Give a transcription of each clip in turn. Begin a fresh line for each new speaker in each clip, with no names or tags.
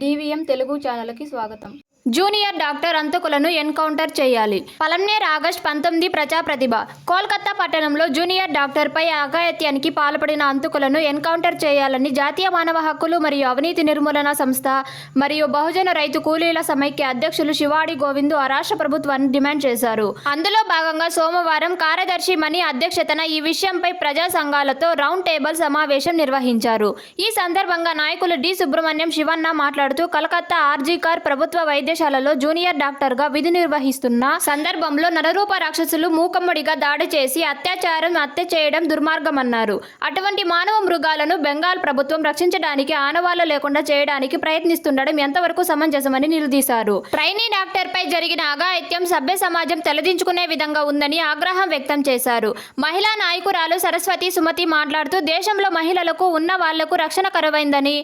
DVM Telugu ఛానల్కి స్వాగతం. Junior doctor హంతకులను encounter చేయాలి. పలమనేర్ ఆగస్టు 19 ప్రజా ప్రతిభ. కోల్కతా పట్టణంలో జూనియర్ డాక్టర్పై అఘాయిత్యానికి పాల్పడిన హంతకులను ఎన్కౌంటర్ చేయాలని జాతీయ మానవ హక్కులు మరియు అవినీతి నిర్మూలన సంస్థ మరియు బహుజన రైతు కూలీల సమైక్య అధ్యక్షులు శివాడి గోవిందు ఆ రాష్ట్ర ప్రభుత్వాన్ని డిమాండ్ చేశారు. అందులో భాగంగా సోమవారం కార్యదర్శి మణి అధ్యక్షతన ఈ విషయంపై ప్రజా సంఘాలతో రౌండ్ టేబుల్ సమావేశం నిర్వహించారు. ఈ సందర్భంగా నాయకులు డి. సుబ్రహ్మణ్యం శివన్న మాట్లాడుతూ కలకత్తా ఆర్జీకర్ ప్రభుత్వ వైద్యశాలలో జూనియర్ డాక్టర్గా విధి నిర్వహిస్తున్న సందర్భంలో నరరూప రాక్షసులు మూకమ్మడిగా దాడి చేసి హత్య చేయడం దుర్మార్గమన్నారు. అటువంటి మానవ మృగాలను బెంగాల్ ప్రభుత్వం రక్షించడానికి ఆనవాళ్లు లేకుండా చేయడానికి ప్రయత్నిస్తుండడం ఎంతవరకు సమంజసమని నిలదీశారు. ట్రైనీ డాక్టర్పై జరిగిన అఘాయిత్యం సభ్య సమాజం తలదించుకునే విధంగా ఉందని ఆగ్రహం వ్యక్తం చేశారు. మహిళా నాయకురాలు సరస్వతి సుమతి మాట్లాడుతూ దేశంలో మహిళలకు ఉన్న వాళ్లకు రక్షణ కరువైందని,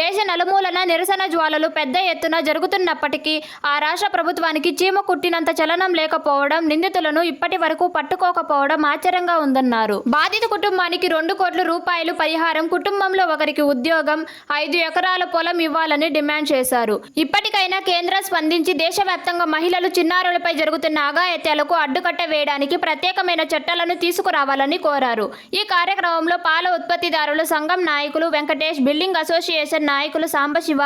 దేశ నలుమూలన నిరసన జ్వాలలు పెద్ద ఎత్తున జరుగుతున్నప్పటికీ ఆ రాష్ట్ర ప్రభుత్వానికి చీమ కుట్టినంత చలనం లేకపోవడం, నిందితులను ఇప్పటి వరకు పట్టుకోకపోవడం ఆశ్చర్యంగా ఉందన్నారు. బాధిత కుటుంబానికి 2 కోట్ల రూపాయలు పరిహారం, కుటుంబంలో ఒకరికి ఉద్యోగం, 5 ఎకరాల పొలం ఇవ్వాలని డిమాండ్ చేశారు. ఇప్పటికైనా కేంద్రం స్పందించి దేశవ్యాప్తంగా మహిళలు, చిన్నారులపై జరుగుతున్న అఘాయిత్యాలకు అడ్డుకట్ట వేయడానికి ప్రత్యేకమైన చట్టాలను తీసుకురావాలని కోరారు. ఈ కార్యక్రమంలో పాల ఉత్పత్తిదారుల సంఘం నాయకులు వెంకటేష్, బిల్డింగ్ అసోసియేషన్ నాయకులు సాంబశివ,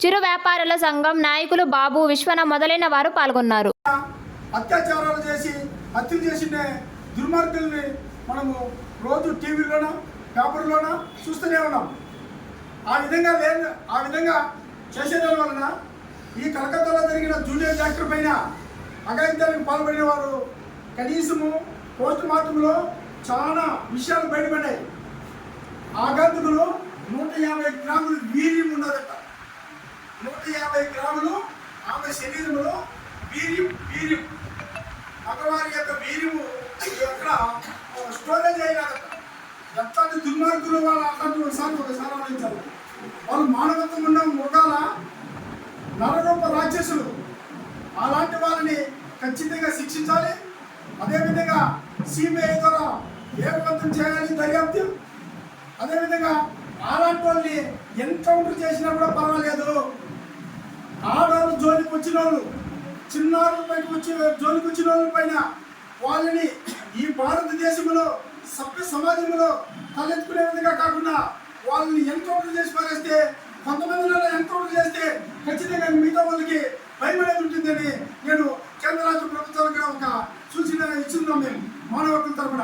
చిరు వ్యాపారుల సంఘం నాయకులు బాబు, విశ్వన మొదలైన వారు పాల్గొన్నారు.
అత్యాచారాలు చేసి హత్యలు చేసిన దుర్మార్గుల్ని మనము రోజు టీవీలోన పేపర్లోన చూస్తూనే ఉన్నాం. ఆ విధంగా చేసేదాని వలన ఈ కలకత్తాలో జరిగిన జూనియర్ డాక్టర్ పైన అఘాయిత్యానికి పాల్పడిన వారు కనీసము పోస్ట్ మార్టంలో చాలా విషయాలు బయటపడ్డాయి. ఆఘాతకులు 150 గ్రాములు వీర్యం ఉన్నదట. 150 గ్రాములు ఆమె శరీరంలో వీర్యం మగవారి యొక్క వీర్యము అక్కడ స్టోరేజ్ అయినదట. ఎంతటి దుర్మార్గులు వాళ్ళు అట్లాంటి ఒకసారి ఆలోచించాలి. వాళ్ళు మానవత్వం ఉన్న మృగాల నరరూప రాక్షసులు. అలాంటి వాళ్ళని ఖచ్చితంగా శిక్షించాలి. అదేవిధంగా సిబిఐ ద్వారా వేగవంతం చేయాలి దర్యాప్తు. అదేవిధంగా అలాంటి వాళ్ళని ఎన్కౌంటర్ చేసినా కూడా పర్వాలేదు. ఆడవాళ్ళు జోలికి వచ్చిన వాళ్ళు, చిన్నారుల పైకి జోలికి వచ్చిన వాళ్ళ పైన వాళ్ళని ఈ భారతదేశంలో సభ్య సమాజంలో తలెత్తుకునే విధంగా కాకుండా వాళ్ళని ఎన్కౌంటర్ చేసి పారేస్తే, కొంతమంది ఎన్కౌంటర్ చేస్తే ఖచ్చితంగా మిగతా వాళ్ళకి భయపడేది ఉంటుందని నేను కేంద్ర రాష్ట్ర ప్రభుత్వాలకు ఒక సూచన ఇచ్చున్నాం మేము మానవ హక్కుల తరఫున.